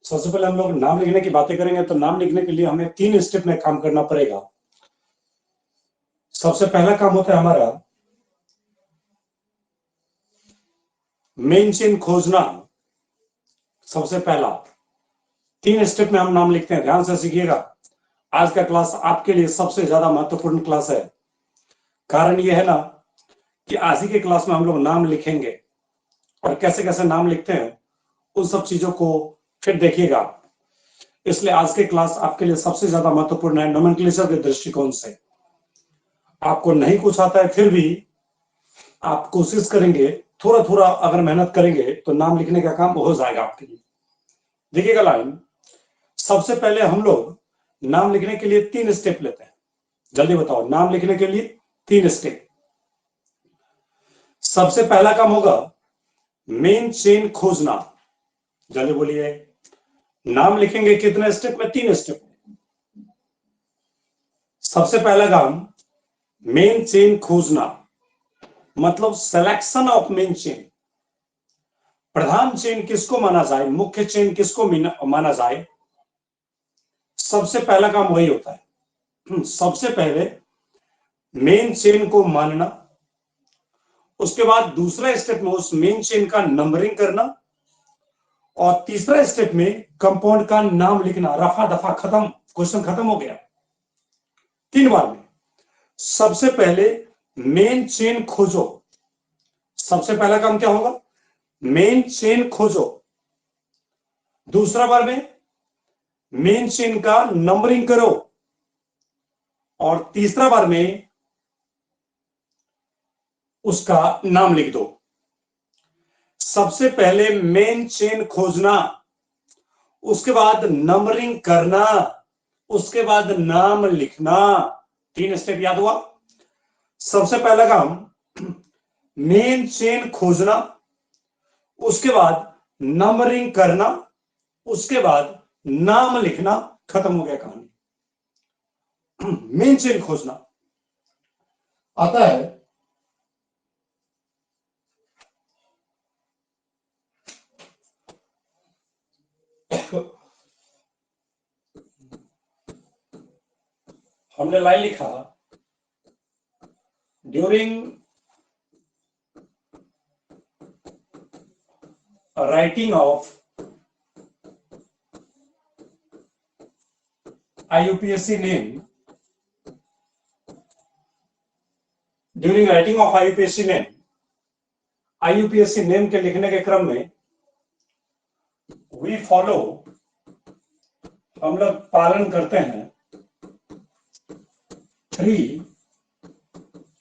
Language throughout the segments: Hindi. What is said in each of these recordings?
सबसे पहले हम लोग नाम लिखने की बातें करेंगे, तो नाम लिखने के लिए हमें 3 स्टेप में काम करना पड़ेगा। सबसे पहला काम होता है हमारा मेन चेन खोजना। सबसे पहला 3 स्टेप में हम नाम लिखते हैं, ध्यान से सीखिएगा। आज का क्लास आपके लिए सबसे ज्यादा महत्वपूर्ण क्लास है। कारण यह है ना कि आज ही के क्लास में हम लोग नाम लिखेंगे और कैसे कैसे नाम लिखते हैं उन सब चीजों को फिर देखिएगा। इसलिए आज के क्लास आपके लिए सबसे ज्यादा महत्वपूर्ण है नोमेनक्लेचर के दृष्टिकोण से। आपको नहीं कुछ आता है फिर भी आप कोशिश करेंगे, थोड़ा थोड़ा अगर मेहनत करेंगे तो नाम लिखने का काम हो जाएगा आपके लिए। देखिएगा लाइन, सबसे पहले हम लोग नाम लिखने के लिए 3 स्टेप लेते हैं। जल्दी बताओ, नाम लिखने के लिए 3 स्टेप। सबसे पहला काम होगा मेन चेन खोजना। जल्दी बोलिए, नाम लिखेंगे कितने स्टेप में? 3 स्टेप। सबसे पहला काम मेन चेन खोजना, मतलब selection of main chain. Pradhan chain किसको माना जाए, मुख्य चेन किसको माना जाए, सबसे पहला काम वही होता है। सबसे पहले मेन चेन को मानना, उसके बाद दूसरा स्टेप में उस मेन चेन का नंबरिंग करना, और तीसरा स्टेप में कंपाउंड का नाम लिखना। रफा दफा खत्म, क्वेश्चन खत्म हो गया 3 बार में। सबसे पहले मेन चेन खोजो। सबसे पहला काम क्या होगा? मेन चेन खोजो। दूसरा बार में मेन चेन का नंबरिंग करो, और तीसरा बार में उसका नाम लिख दो। सबसे पहले मेन चेन खोजना, उसके बाद नंबरिंग करना, उसके बाद नाम लिखना। 3 स्टेप याद हुआ? सबसे पहला काम मेन चेन खोजना, उसके बाद नंबरिंग करना, उसके बाद नाम लिखना। खत्म हो गया कहानी। मेन चेन खोजना आता है हमने लाइन लिखा, during writing of IUPAC name, during writing of IUPAC name, IUPAC name के लिखने के क्रम में वी फॉलो, हम लोग पालन करते हैं 3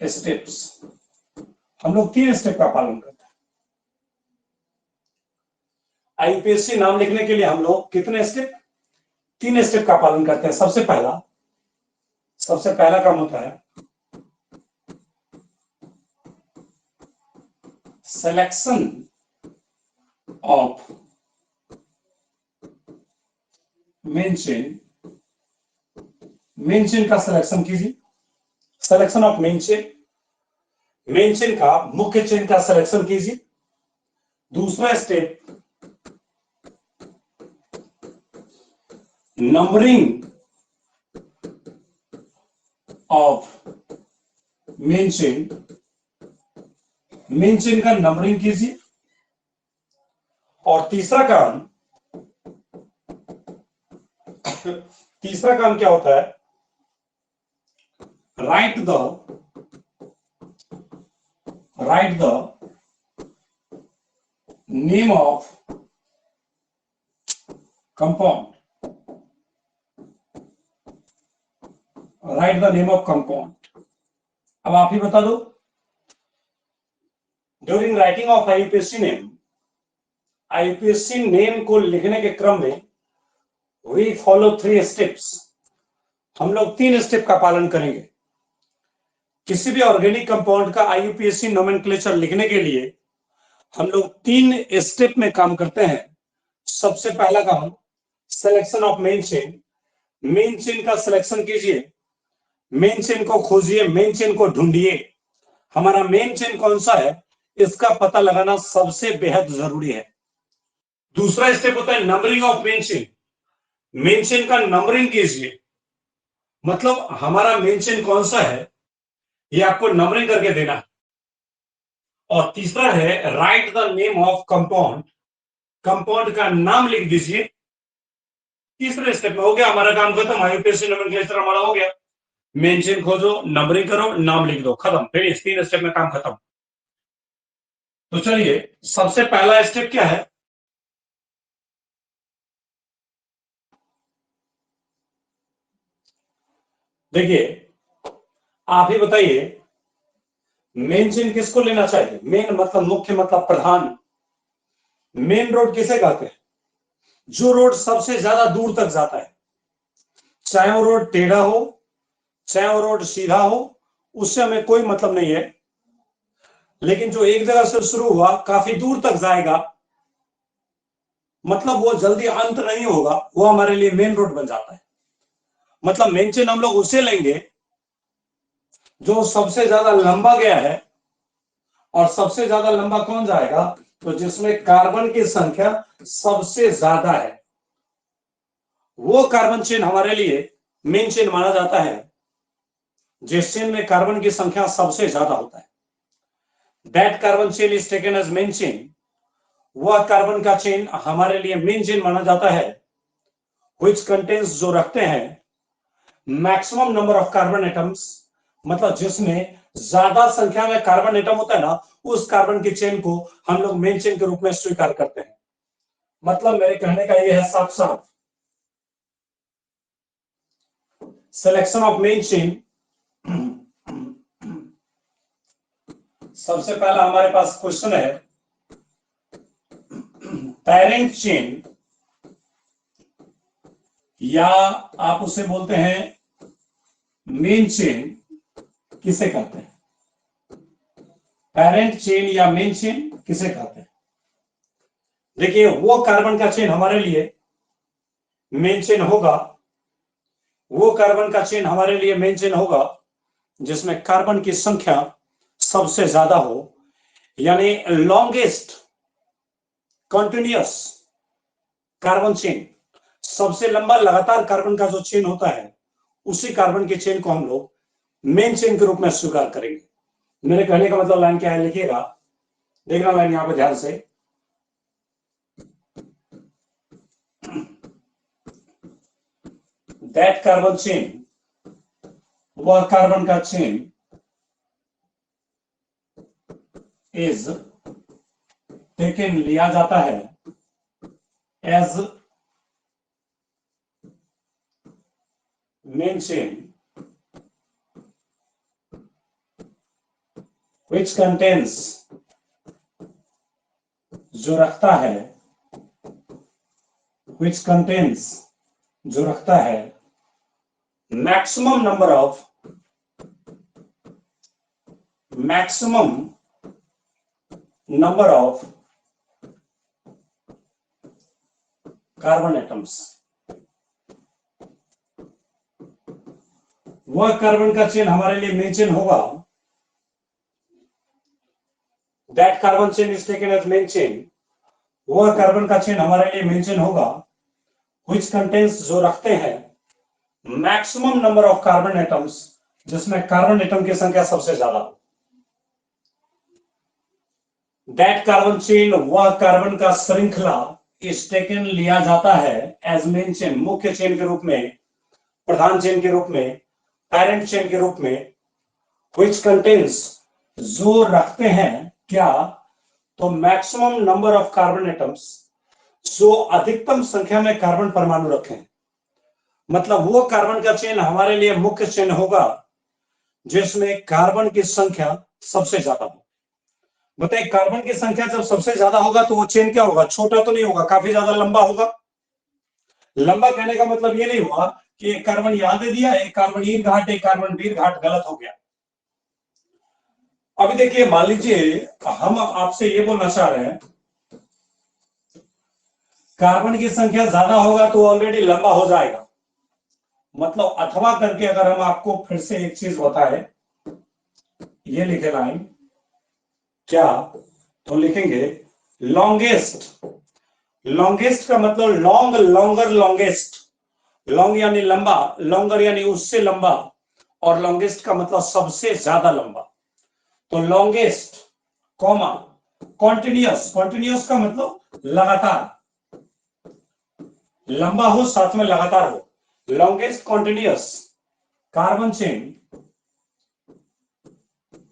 स्टेप्स। हम लोग 3 स्टेप का पालन करते हैं। IUPAC नाम लिखने के लिए हम लोग कितने स्टेप? 3 स्टेप का पालन करते हैं। सबसे पहला काम होता है selection of main chain. Main chain का सिलेक्शन कीजिए। Selection of main chain, main chain का मुख्य चेन का सिलेक्शन कीजिए। दूसरा step numbering of main chain, main chain का नंबरिंग कीजिए। और तीसरा काम क्या होता है? Right the name of compound. Right the name of compound. अब आप ही बता दो, during writing of IUPAC name, IUPAC name को लिखने के क्रम में वी फॉलो 3 स्टेप्स। हम लोग 3 स्टेप का पालन करेंगे। किसी भी ऑर्गेनिक कंपाउंड का IUPAC नोमेनक्लेचर लिखने के लिए हम लोग 3 स्टेप में काम करते हैं। सबसे पहला काम selection of main chain. Main chain का सिलेक्शन कीजिए, मेन चेन को खोजिए, मेन चेन को ढूंढिए। हमारा मेन चेन कौन सा है इसका पता लगाना सबसे बेहद जरूरी है। दूसरा स्टेप होता है numbering of main chain. Main chain का नंबरिंग कीजिए, मतलब हमारा मेन चेन कौन सा है ये आपको नंबरिंग करके देना है। और तीसरा है right the name of compound, compound का नाम लिख दीजिए। तीसरे स्टेप में हो गया हमारा काम खत्म, आईयूपीएसी नोमेनक्लेचर हमारा हो गया। मेन चेन खोजो, नंबरिंग करो, नाम लिख दो, खत्म। फिर इस 3 स्टेप में काम खत्म। तो चलिए सबसे पहला स्टेप क्या है, देखिए आप ही बताइए, मेन चेन किसको लेना चाहिए? मेन मतलब मुख्य, मतलब प्रधान। मेन रोड किसे कहते हैं? जो रोड सबसे ज्यादा दूर तक जाता है, चाहे वो रोड टेढ़ा हो चाहे वो रोड सीधा हो, उससे हमें कोई मतलब नहीं है। लेकिन जो एक जगह से शुरू हुआ काफी दूर तक जाएगा, मतलब वो जल्दी अंत नहीं होगा, वो हमारे लिए मेन रोड बन जाता है। मतलब मेन चेन हम लोग उसे लेंगे जो सबसे ज्यादा लंबा गया है। और सबसे ज्यादा लंबा कौन जाएगा? तो जिसमें कार्बन की संख्या सबसे ज्यादा है, वो कार्बन चेन हमारे लिए मेन चेन माना जाता है। जिस चेन में कार्बन की संख्या सबसे ज्यादा होता है, that carbon chain is taken as main chain. वह कार्बन का चेन हमारे लिए मेन चेन माना जाता है, व्हिच कंटेन्स, जो रखते हैं maximum number of carbon atoms, मतलब जिसमें ज्यादा संख्या में कार्बन एटम होता है ना, उस कार्बन की चेन को हम लोग मेन चेन के रूप में स्वीकार करते हैं। मतलब मेरे कहने का यह है साफ साफ, सिलेक्शन ऑफ मेन चेन। सबसे पहला हमारे पास क्वेश्चन है, पेरेंट चेन या आप उसे बोलते हैं मेन चेन किसे कहते हैं? पेरेंट चेन या मेन चेन किसे कहते हैं? देखिए वो कार्बन का चेन हमारे लिए मेन चेन होगा, वो कार्बन का चेन हमारे लिए मेन चेन होगा जिसमें कार्बन की संख्या सबसे ज्यादा हो, यानी लॉन्गेस्ट कॉन्टिन्यूअस कार्बन चेन। सबसे लंबा लगातार कार्बन का जो चेन होता है, उसी कार्बन की चेन को हम लोग मेन चेन के रूप में स्वीकार करेंगे। मेरे कहने का मतलब लाइन क्या है लिखिएगा, देखना लाइन यहां पे ध्यान से। दैट कार्बन चेन, वह कार्बन का चेन इज टेकन, लिया जाता है, as main chain which contains, जो रखता है, which contains, जो रखता है maximum number of, maximum number of carbon atoms. वह कार्बन का चेन हमारे लिए मेन चेन होगा, that carbon chain is taken as main chain, वह कार्बन का चेन हमारे लिए मेन चेन होगा which contains, जो रखते हैं maximum number of carbon atoms, जिसमें कार्बन एटम की संख्या सबसे ज्यादा हो। दैट कार्बन चेन, वह कार्बन का श्रृंखला इज टेकन, लिया जाता है एज मेन चेन, मुख्य चेन के रूप में, प्रधान चेन के रूप में, पेरेंट चेन के रूप में, which contains, जो रखते हैं क्या? तो maximum number of carbon atoms, जो अधिकतम संख्या में कार्बन परमाणु रखें। मतलब वो कार्बन का चेन हमारे लिए मुख्य चेन होगा जिसमें कार्बन की संख्या सबसे ज्यादा हो। बताइए कार्बन की संख्या जब सबसे ज्यादा होगा तो वो चेन क्या होगा? छोटा तो नहीं होगा, काफी ज्यादा लंबा होगा। लंबा कहने का मतलब ये नहीं हुआ कि एक कार्बन यहां दे दिया, एक कार्बन ईर घाट, एक कार्बन वीर घाट, गलत हो गया। अभी देखिए मान लीजिए हम आपसे ये बोलना चाह रहे हैं, कार्बन की संख्या ज्यादा होगा तो ऑलरेडी लंबा हो जाएगा। मतलब अथवा करके अगर हम आपको फिर से एक चीज बताएं, ये लिखे लाइन क्या, तो लिखेंगे लॉन्गेस्ट, लॉन्गेस्ट का मतलब लॉन्ग, लॉन्गर, लॉन्गेस्ट। लॉन्ग यानी लंबा, लॉन्गर यानी उससे लंबा, और लॉन्गेस्ट का मतलब सबसे ज्यादा लंबा। तो लॉन्गेस्ट कॉमा कॉन्टिन्यूअस, कॉन्टिन्यूअस का मतलब लगातार, लंबा हो साथ में लगातार हो। Longest continuous carbon chain,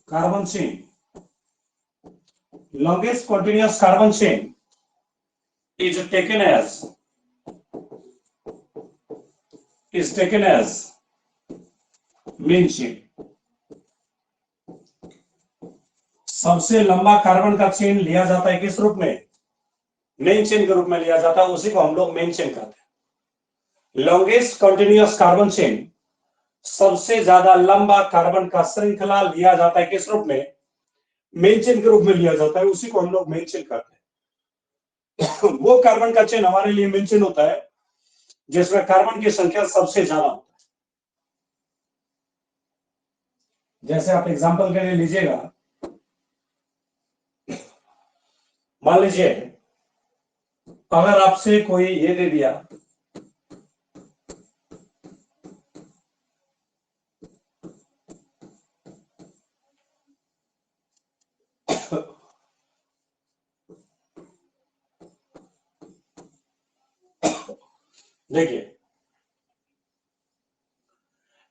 carbon chain, longest continuous carbon chain is taken as main chain. सबसे लंबा कार्बन का चेन लिया जाता है किस रूप में? मेन चेन के रूप में लिया जाता है, उसी को हम लोग मेन चेन कहते हैं। लॉन्गेस्ट कंटिन्यूअस कार्बन चेन, सबसे ज्यादा लंबा कार्बन का श्रृंखला लिया जाता है किस रूप में? मेन चेन के रूप में लिया जाता है, उसी को हम लोग मेन चेन कहते हैं। वो कार्बन का चेन हमारे लिए मेन चेन होता है जिसमें कार्बन की संख्या सबसे ज्यादा होता है। जैसे आप एग्जांपल के लिए लीजिएगा, मान लीजिए अगर आपसे कोई ये दे दिया देखिए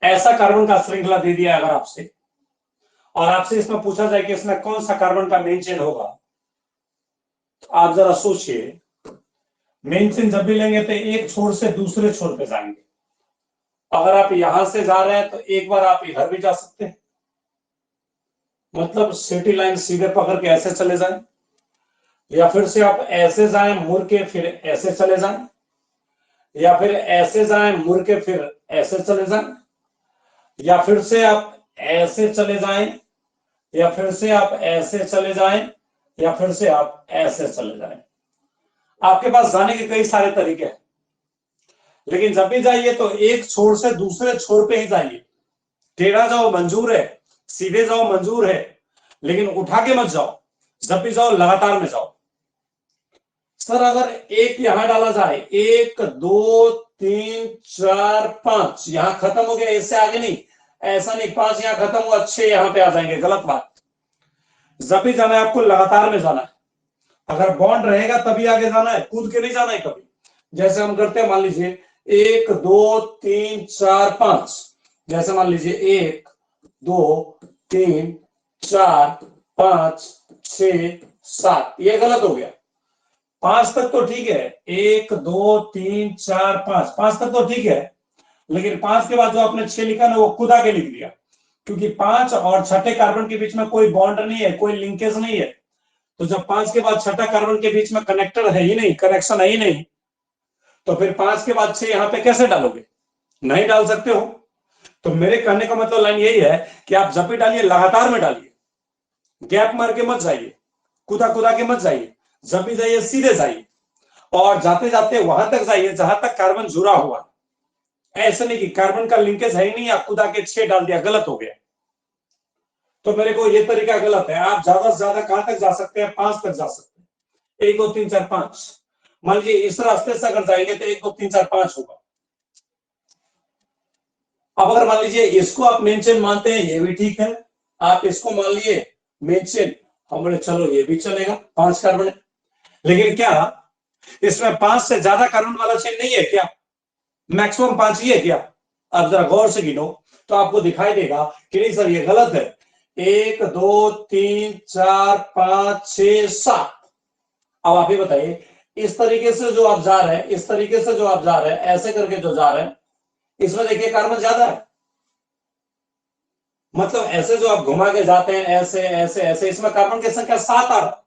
ऐसा कार्बन का श्रृंखला दे दिया अगर आपसे, और आपसे इसमें पूछा जाए कि इसमें कौन सा कार्बन का मेन चेन होगा, तो आप जरा सोचिए। मेन चेन जब भी लेंगे तो एक छोर से दूसरे छोर पे जाएंगे। अगर आप यहां से जा रहे हैं तो एक बार आप इधर भी जा सकते हैं, मतलब सिटी लाइन सीधे पकड़ के ऐसे चले जाएं, या फिर से आप ऐसे जाएं मुड़ के फिर ऐसे चले जाएं, या फिर ऐसे जाएं मुड़ के फिर ऐसे चले जाएं, या फिर से आप ऐसे चले जाएं, या फिर से आप ऐसे चले जाएं, या फिर से आप ऐसे चले जाएं। आपके पास जाने के कई सारे तरीके हैं, लेकिन जब भी जाइए तो एक छोर से दूसरे छोर पे ही जाइए। टेढ़ा जाओ मंजूर है, सीधे जाओ मंजूर है, लेकिन उठा के मत जाओ। जब भी जाओ लगातार में जाओ। सर अगर एक यहां डाला जाए, 1 2 3 4 5 यहां खत्म हो गया, इससे आगे नहीं, ऐसा नहीं 5 यहां खत्म हुआ 6 यहां पे आ जाएंगे, गलत बात। जब भी जाना है आपको लगातार में जाना है। अगर बॉन्ड रहेगा तभी आगे जाना है, कूद के नहीं जाना है कभी। जैसे हम करते हैं, मान लीजिए 1 2 3 4 5, जैसे मान लीजिए 1 2 3 4 5 6 7, ये गलत हो गया। 5 तक तो ठीक है, 1 2 3 4 5, 5 तक तो ठीक है, लेकिन 5 के बाद जो आपने 6 लिखा ना वो खुदा के लिख दिया, क्योंकि 5 और छठे कार्बन के बीच में कोई बॉन्ड नहीं है, कोई लिंकेज नहीं है। तो जब 5 के बाद छठा कार्बन के बीच में कनेक्टर है ही नहीं, कनेक्शन है ही नहीं, तो फिर 5 के बाद 6 यहां पे कैसे डालोगे? नहीं डाल सकते हो। तो मेरे कहने का मतलब लाइन यही है कि आप जब भी डालिए लगातार में डालिए, गैप मार के मत जाइए, कुदा कुदा के मत जाइए। जब भी जाइए सीधे जाइए, और जाते जाते वहां तक जाइए जहां तक कार्बन जुड़ा हुआ। ऐसा नहीं कि कार्बन का लिंकेज है ही नहीं, आप खुदा के 6 डाल दिया, गलत हो गया। तो मेरे को ये तरीका गलत है। आप ज्यादा से ज्यादा कहां तक जा सकते हैं? 5 तक जा सकते हैं, 1 2 3 4 5। मान लीजिए इस रास्ते से अगर जाएंगे तो 1 2 3 4 5 होगा। अब अगर मान लीजिए इसको आप मेन चेन मानते हैं, ये भी ठीक है। आप इसको मान लिए मेन चेन, हम बोले चलो ये भी चलेगा, 5 कार्बन है। लेकिन क्या इसमें 5 से ज्यादा कार्बन वाला चेन नहीं है क्या? मैक्सिमम 5 ही है क्या? आप जरा गौर से गिनो तो आपको दिखाई देगा कि नहीं सर ये गलत है। 1 2 3 4 5 6 7। अब आप ही बताइए, इस तरीके से जो आप जा रहे हैं, इस तरीके से जो आप जा रहे हैं, ऐसे करके जो जा रहे हैं, इसमें देखिए कार्बन ज्यादा है। मतलब ऐसे जो आप घुमा के जाते हैं, ऐसे ऐसे ऐसे, इसमें कार्बन की संख्या 7 आ रहा।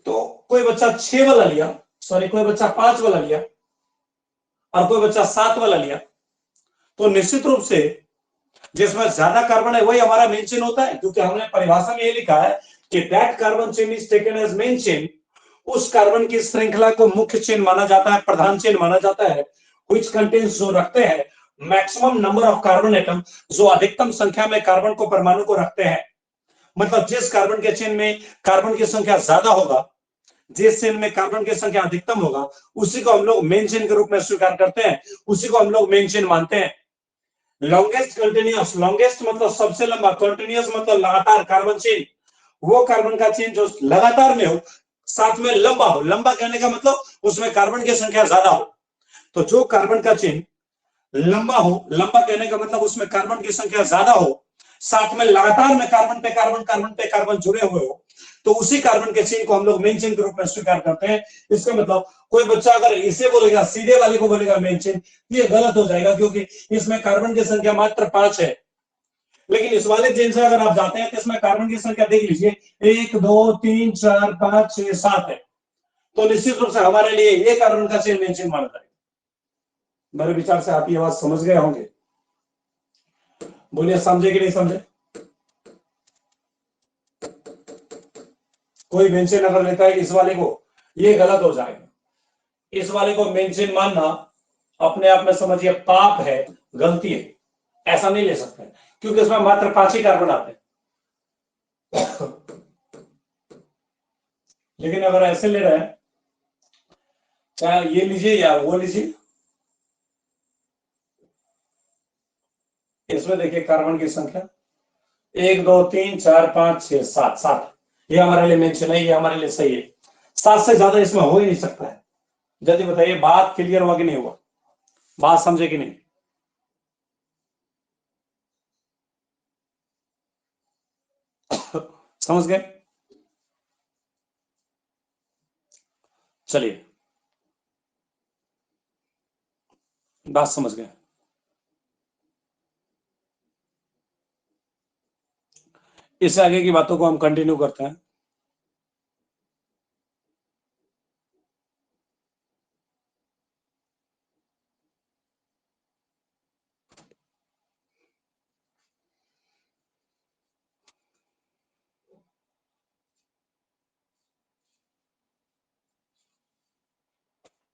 तो कोई बच्चा 6 वाला लिया, सॉरी कोई बच्चा 5 वाला लिया, और कोई बच्चा 7 वाला लिया, तो निश्चित रूप से जिसमें ज्यादा कार्बन है वही हमारा मेन चेन होता है, क्योंकि हमने परिभाषा में ये लिखा है कि that carbon chain is taken as main chain. उस कार्बन की श्रृंखला को मुख्य चेन माना जाता है, प्रधान चेन माना जाता है, व्हिच कंटेन्स जो रखते हैं maximum number of carbon atom, जो अधिकतम संख्या में कार्बन को परमाणु को रखते हैं। मतलब जिस कार्बन के चेन में कार्बन की संख्या ज्यादा होगा, जिस चेन में कार्बन की संख्या अधिकतम होगा उसी को हम लोग मेन चेन के रूप में स्वीकार करते हैं, उसी को हम लोग मेन चेन मानते हैं। लॉन्गेस्ट कंटिन्यूअस, लॉन्गेस्ट मतलब सबसे लंबा, कंटिन्यूअस मतलब लगातार कार्बन चेन, वो कार्बन का चेन जो लगातार में हो, साथ में लंबा हो। लंबा कहने का मतलब उसमें कार्बन की संख्या ज्यादा हो। तो जो कार्बन का चेन लंबा हो, लंबा कहने का मतलब उसमें कार्बन की संख्या ज्यादा हो, साथ में लगातार में कार्बन पे कार्बन, कार्बन पे कार्बन जुड़े हुए हो, तो उसी कार्बन के चेन को हम लोग मेन चेन के रूप में स्वीकार करते हैं। इसका मतलब कोई बच्चा अगर इसे बोलेगा, सीधे वाले को बोलेगा मेन चेन, ये गलत हो जाएगा, क्योंकि इसमें कार्बन की संख्या मात्र 5 है। लेकिन इस वाले चेन से अगर आप जाते हैं तो इसमें कार्बन की संख्या देख लीजिए, 1 2 3 4 5 6 7 है। तो निश्चित रूप से हमारे लिए ये कार्बन का चेन मेन चेन माना जाएगा। मेरे विचार से आप ये बात समझ गए होंगे। बोलिए, समझे कि नहीं समझे? कोई मेन चेन अगर लेता है इस वाले को, ये गलत हो जाएगा। इस वाले को मेन चेन मानना अपने आप में समझिए पाप है, गलती है। ऐसा नहीं ले सकते, क्योंकि इसमें मात्र 5 ही कार्बन आते हैं। लेकिन अगर ऐसे ले रहे हैं, क्या ये लीजिए या वो लीजिए, इसमें देखिए कार्बन की संख्या 1 2 3 4 5 6 7, 7। ये हमारे लिए मेंशन है, ये हमारे लिए सही है। 7 से ज्यादा इसमें हो ही नहीं सकता है। जल्दी बताइए, बात क्लियर हुआ कि नहीं हुआ? बात समझे कि नहीं? समझ गए? चलिए, बात समझ गए। इससे आगे की बातों को हम कंटिन्यू करते हैं।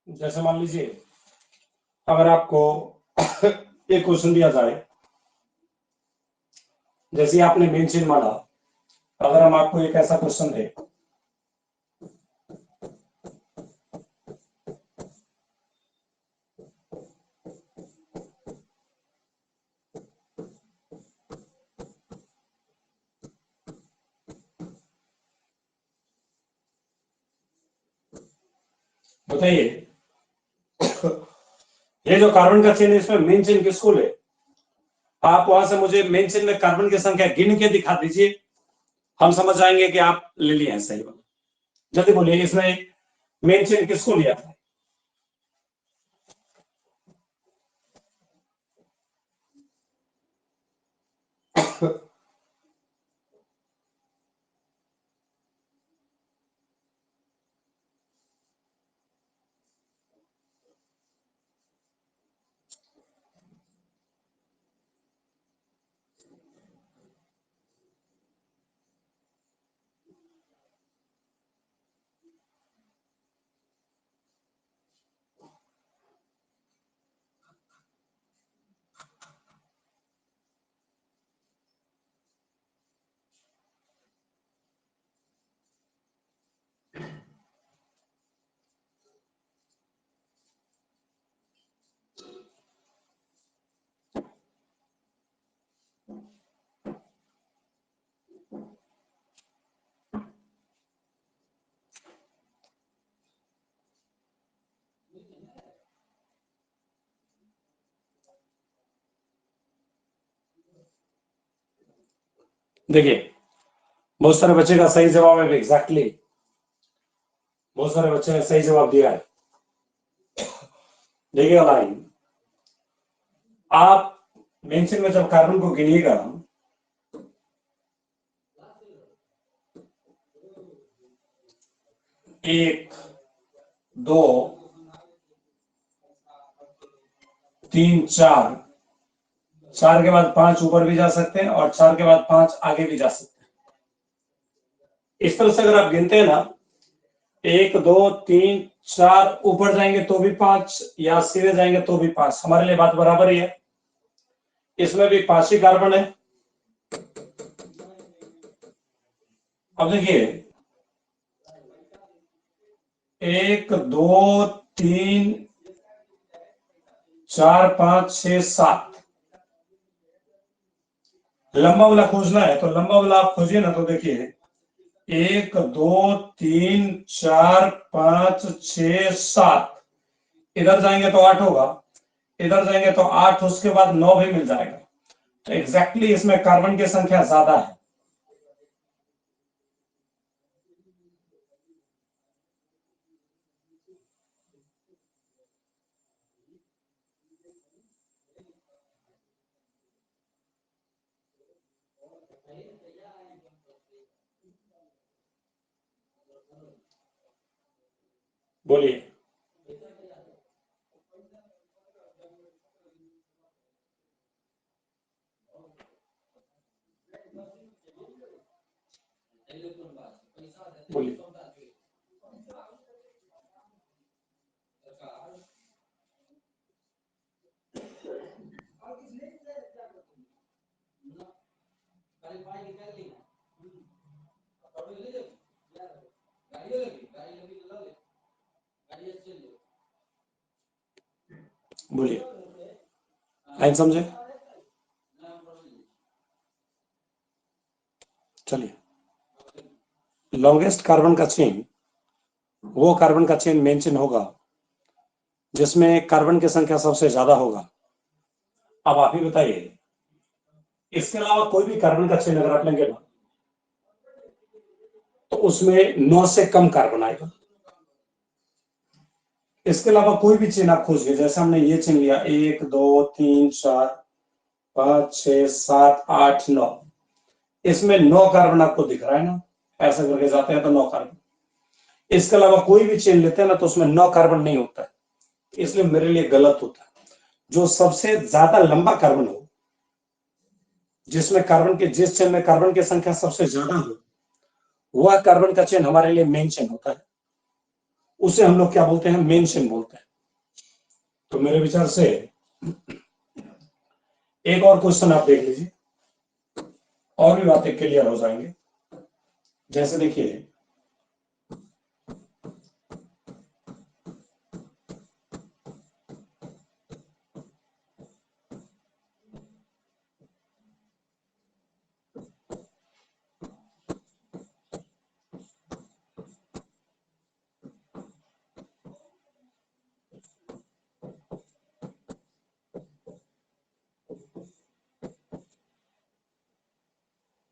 जैसे मान लीजिए, अगर आपको एक क्वेश्चन दिया जाए, जैसे आपने मेन चेन माना, अगर हम आपको एक ऐसा क्वेश्चन दे, बताइए ये जो कार्बन का चेन है इसमें मेन चेन किसको ले? आप वहां से मुझे मेन चेन में कार्बन की संख्या गिन के दिखा दीजिए, हम समझ जाएंगे कि आप ले लिए हैं सही वाला। जल्दी बोलिए, इसमें मेन चेन किसको लिया था? देखिए, बहुत सारे बच्चे का सही जवाब है एग्जैक्टली, बहुत सारे बच्चे ने सही जवाब दिया है। देखिए लाइन, आप मेंशन में जब कार्बन को गिनिएगा, 1 2 3 4, 4 के बाद 5 ऊपर भी जा सकते हैं और 4 के बाद 5 आगे भी जा सकते हैं। इस तरह से अगर आप गिनते हैं ना, 1 2 3 4 ऊपर जाएंगे तो भी 5, या सीधे जाएंगे तो भी 5, हमारे लिए बात बराबर ही है। इसमें भी 5 ही कार्बन है। अब देखिए, 1 2 3 4 5 6 7 लंबा वाला खोजना है तो लंबा वाला आप खोजिए ना, तो देखिए 1 2 3 4 5 6 7, इधर जाएंगे तो 8 होगा, इधर जाएंगे तो 8, उसके बाद 9 भी मिल जाएगा। तो एग्जैक्टली इसमें कार्बन की संख्या ज्यादा है। बोलिए। बोलिए। बोलिए, लाइन समझे? चलिए, लॉन्गेस्ट कार्बन का चेन वो कार्बन का चेन मेन चेन होगा जिसमें कार्बन की संख्या सबसे ज्यादा होगा। अब आप ही बताइए, इसके अलावा कोई भी कार्बन का चेन अगर आप लेंगे ना, तो उसमें 9 से कम कार्बन आएगा। इसके अलावा कोई भी चेन आप खोजिए, जैसे हमने ये चेन लिया 1 2 3 4 5 6 7 8 9, इसमें 9 कार्बन आपको दिख रहा है ना, ऐसा करके जाते हैं तो 9 कार्बन। इसके अलावा कोई भी चेन लेते हैं ना तो उसमें 9 कार्बन नहीं होता है, इसलिए मेरे लिए गलत होता है। जो सबसे ज्यादा लंबा कार्बन हो, जिसमें कार्बन के जिस चेन में कार्बन की संख्या सबसे ज्यादा हो, वह कार्बन का चेन हमारे लिए मेन चेन होता है। उसे हम लोग क्या बोलते हैं? मेन चेन बोलते हैं। तो मेरे विचार से एक और क्वेश्चन आप देख लीजिए, और भी बातें क्लियर हो जाएंगे। जैसे देखिए,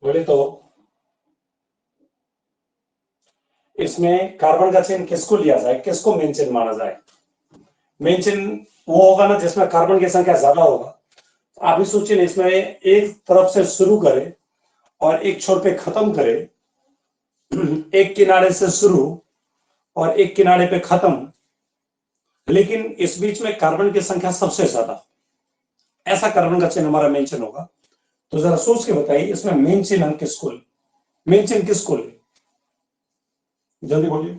बोले तो इसमें कार्बन का चेन किसको लिया जाए, किसको मेन चेन माना जाए? मेन चेन वो होगा ना जिसमें कार्बन की संख्या ज्यादा होगा। आप ही सोचिए ना, इसमें एक तरफ से शुरू करे और एक छोर पे खत्म करे, एक किनारे से शुरू और एक किनारे पे खत्म, लेकिन इस बीच में कार्बन की संख्या सबसे ज्यादा, ऐसा कार्बन का चेन हमारा मेन चेन होगा। तो जरा सोच के बताइए, इसमें मेन चेन हम किसको ले, मेन चेन किसको ले? जल्दी बोलिए।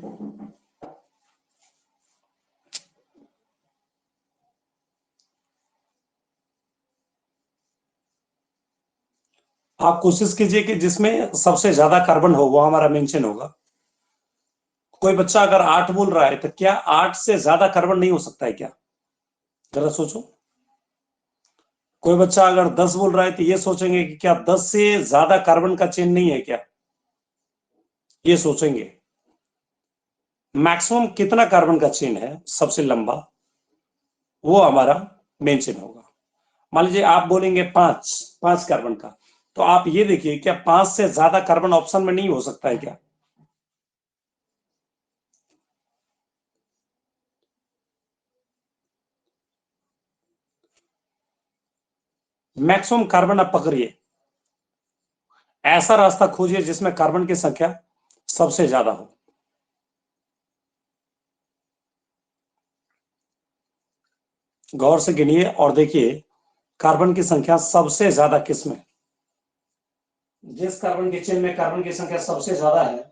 आप कोशिश कीजिए कि जिसमें सबसे ज्यादा कार्बन हो वो हमारा मेन चेन होगा। कोई बच्चा अगर 8 बोल रहा है तो क्या 8 से ज्यादा कार्बन नहीं हो सकता है क्या? जरा सोचो। कोई बच्चा अगर 10 बोल रहा है तो ये सोचेंगे कि क्या 10 से ज्यादा कार्बन का चेन नहीं है क्या, ये सोचेंगे। मैक्सिमम कितना कार्बन का चेन है सबसे लंबा, वो हमारा मेन चेन होगा। मान लीजिए आप बोलेंगे 5 5 कार्बन का, तो आप ये देखिए क्या 5 से ज्यादा कार्बन ऑप्शन में नहीं हो सकता है क्या? मैक्सिमम कार्बन आप पकड़िए, ऐसा रास्ता खोजिए जिसमें कार्बन की संख्या सबसे ज्यादा हो। गौर से गिनिए और देखिए कार्बन की संख्या सबसे ज्यादा किसमें, जिस कार्बन के चेन में कार्बन की संख्या सबसे ज्यादा है,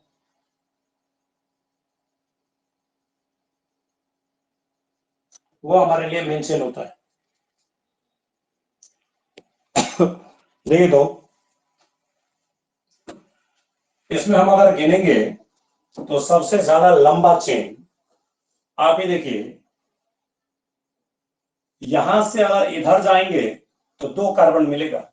वो हमारे लिए मेन चेन होता है। देखिए तो इसमें हम अगर गिनेंगे तो सबसे ज्यादा लंबा चेन आप ये देखिए, यहां से अगर इधर जाएंगे तो 2 कार्बन मिलेगा,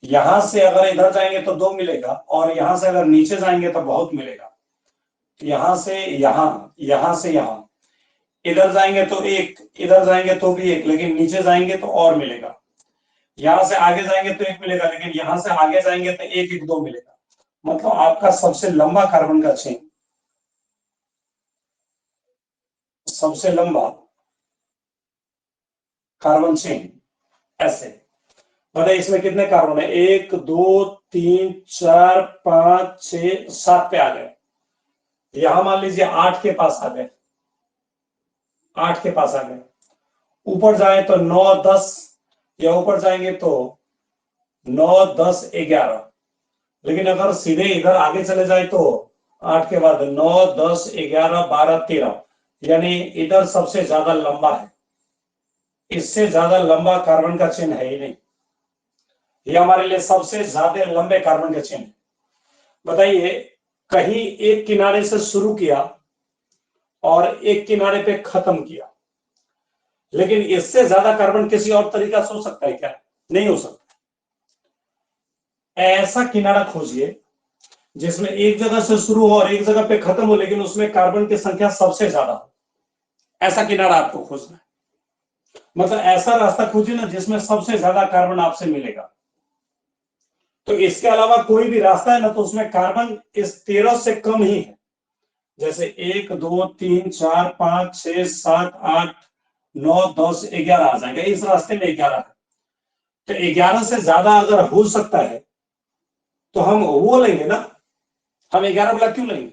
यहां से अगर इधर जाएंगे तो 2 मिलेगा, और यहां से अगर नीचे जाएंगे तो बहुत मिलेगा। यहां से यहां, यहां से यहां, इधर जाएंगे तो 1, इधर जाएंगे तो भी 1, लेकिन नीचे जाएंगे तो और मिलेगा। यहां से आगे जाएंगे तो 1 मिलेगा, लेकिन यहां से आगे जाएंगे तो 1 1 2 मिलेगा। मतलब आपका सबसे लंबा कार्बन का चेन, सबसे लंबा कार्बन चेन ऐसे, बताइए इसमें कितने कार्बन है? 1 2 3 4 5 6 7 पे आ गए। यहां मान लीजिए 8 के पास आ गए, 8 के पास आ गए। ऊपर जाए तो 9 10, या ऊपर जाएंगे तो 9 10 11। लेकिन अगर सीधे इधर आगे चले जाए तो 8 के बाद 9 10 11 12 13, यानी इधर सबसे ज्यादा लंबा है। इससे ज्यादा लंबा कार्बन का चेन है ही नहीं। ये हमारे लिए सबसे ज्यादा लंबे कार्बन का चेन है। बताइए, कहीं एक किनारे से शुरू किया और एक किनारे पे खत्म किया, लेकिन इससे ज्यादा कार्बन किसी और तरीका से हो सकता है क्या? नहीं हो सकता। ऐसा किनारा खोजिए जिसमें एक जगह से शुरू हो और एक जगह पे खत्म हो, लेकिन उसमें कार्बन की संख्या सबसे ज्यादा हो। ऐसा किनारा आपको खोजना है। मतलब ऐसा रास्ता खोजिए ना जिसमें सबसे ज्यादा कार्बन आपसे मिलेगा। तो इसके अलावा कोई भी रास्ता है ना, तो उसमें कार्बन इस 13 से कम ही है। जैसे 1 2 3 4 5 6 7 8 9 10 11 आ जाएगा। इस रास्ते में 11 है, तो 11 से ज्यादा अगर हो सकता है तो हम वो लेंगे ना। हम 11 वाला क्यों लेंगे?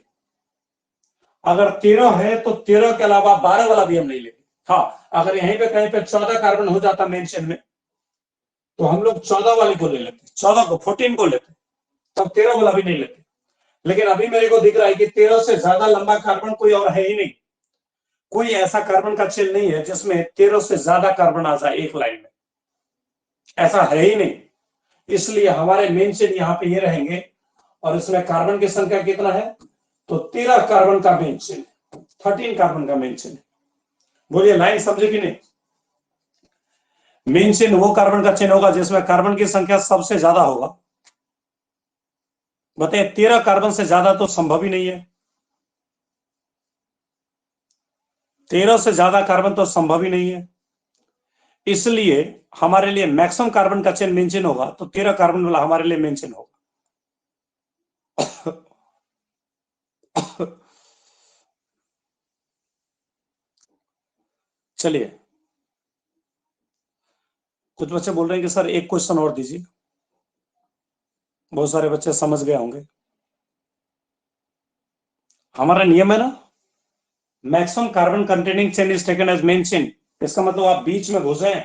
अगर 13 है तो 13 के अलावा 12 वाला भी हम नहीं लेंगे। हाँ, अगर यहीं पे कहीं पे 14 कार्बन हो जाता मेन चेन में, तो हम लोग 14 वाले को ले लेते, 14 को 14 को लेते, तब 13 वाला भी नहीं लेते। लेकिन अभी मेरे को दिख रहा है कि 13 से ज्यादा लंबा कार्बन कोई और है ही नहीं। कोई ऐसा कार्बन का चेन नहीं है जिसमें 13 से ज्यादा कार्बन आ जाए एक लाइन में, ऐसा है ही नहीं। इसलिए हमारे मेन चेन यहाँ पे ये रहेंगे। और इसमें कार्बन की संख्या कितना है? तो 13 कार्बन का मेन चेन, 13 कार्बन का मेन चेन। बोलिए, लाइन समझे कि नहीं? मेन चेन वो कार्बन का चेन होगा जिसमें कार्बन की संख्या सबसे ज्यादा होगा। बताइए, 13 कार्बन से ज्यादा तो संभव ही नहीं है। 13 से ज्यादा कार्बन तो संभव ही नहीं है। इसलिए हमारे लिए मैक्सिमम कार्बन का चेन मेन चेन होगा, तो 13 कार्बन वाला हमारे लिए मेन चेन होगा। चलिए, कुछ बच्चे बोल रहे हैं कि सर एक क्वेश्चन और दीजिए। बहुत सारे बच्चे समझ गए होंगे। हमारा नियम है ना, maximum carbon containing chain is taken as main chain. इसका मतलब आप बीच में घुस गए,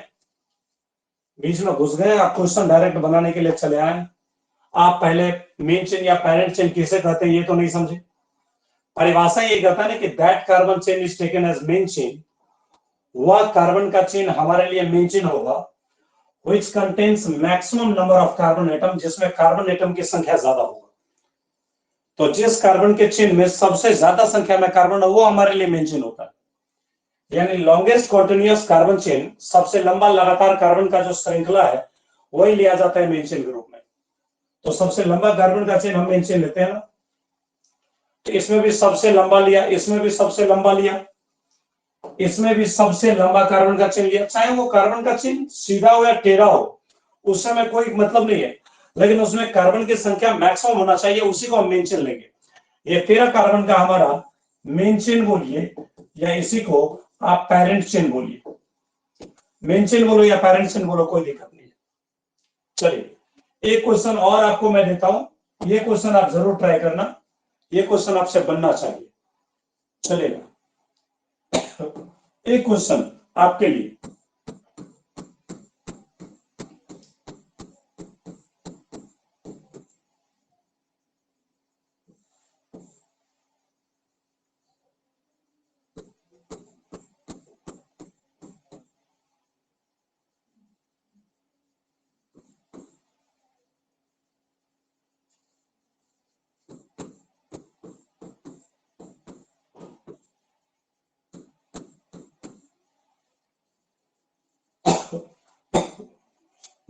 बीच में घुस गए, आप क्वेश्चन डायरेक्ट बनाने के लिए चले आए। आप पहले मेन चेन या पेरेंट चेन किसे कहते हैं ये तो नहीं समझे। परिभाषा ये कहता है कि that carbon chain is taken as main chain, वह कार्बन का चेन हमारे लिए मेन चेन होगा which contains maximum number of carbon atom, जिसमें कार्बन एटम की संख्या ज्यादा होगा। तो जिस कार्बन के चेन में सबसे ज्यादा संख्या में कार्बन है वो हमारे लिए मेन चेन होता है। यानी लॉन्गेस्ट कॉन्टिन्यूअस कार्बन चेन, सबसे लंबा लगातार कार्बन का जो श्रृंखला है, वही लिया जाता है मेन चेन के रूप में। तो सबसे लंबा कार्बन का चेन हम मेन चेन लेते हैं ना। तो इसमें भी सबसे लंबा लिया, इसमें भी सबसे लंबा लिया, इसमें भी सबसे लंबा कार्बन का चेन लिया। चाहे वो कार्बन का चेन सीधा हो या टेढ़ा हो, उससे में कोई मतलब नहीं है, लेकिन उसमें कार्बन की संख्या मैक्सिमम होना चाहिए, उसी को हम मेन चेन लेंगे। ये 13 कार्बन का हमारा मेन चेन बोलिए, या इसी को आप पेरेंट चेन बोलिए। मेन चेन बोलो या पेरेंट चेन बोलो, कोई दिक्कत नहीं है। चलिए, एक क्वेश्चन और आपको मैं देता हूं, ये क्वेश्चन आप जरूर ट्राई करना, ये क्वेश्चन आपसे बनना चाहिए। चलेगा, एक क्वेश्चन आपके लिए।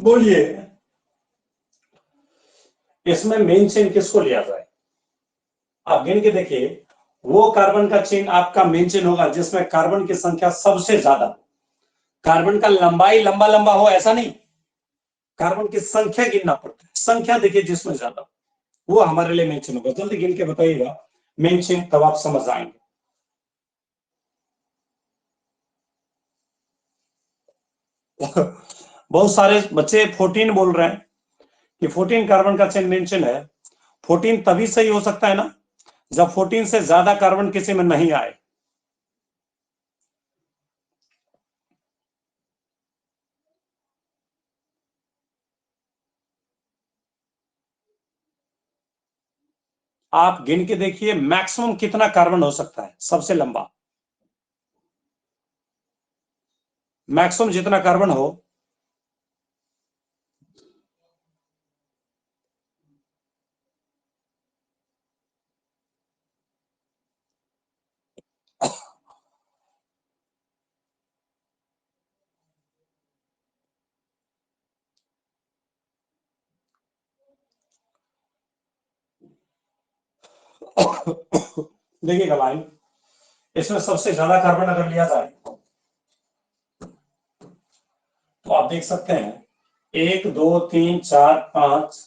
बोलिए इसमें मेन चेन किसको लिया जाए? आप गिन के देखिए, वो कार्बन का चेन आपका मेन चेन होगा जिसमें कार्बन की संख्या सबसे ज्यादा, कार्बन का लंबाई लंबा लंबा हो ऐसा नहीं, कार्बन की संख्या गिनना पड़ता है, संख्या देखिए जिसमें ज्यादा, वो हमारे लिए मेन चेन होगा। जल्दी गिन के बताइएगा मेन चेन, तब आप समझ आएंगे। बहुत सारे बच्चे 14 बोल रहे हैं कि 14 कार्बन का चेन मेन चेन है। 14 तभी सही हो सकता है ना जब 14 से ज्यादा कार्बन किसी में नहीं आए। आप गिन के देखिए मैक्सिमम कितना कार्बन हो सकता है सबसे लंबा, मैक्सिमम जितना कार्बन हो। देखिएगा लाइन, इसमें सबसे ज्यादा कार्बन अगर लिया जाए तो आप देख सकते हैं 1 2 3 4 5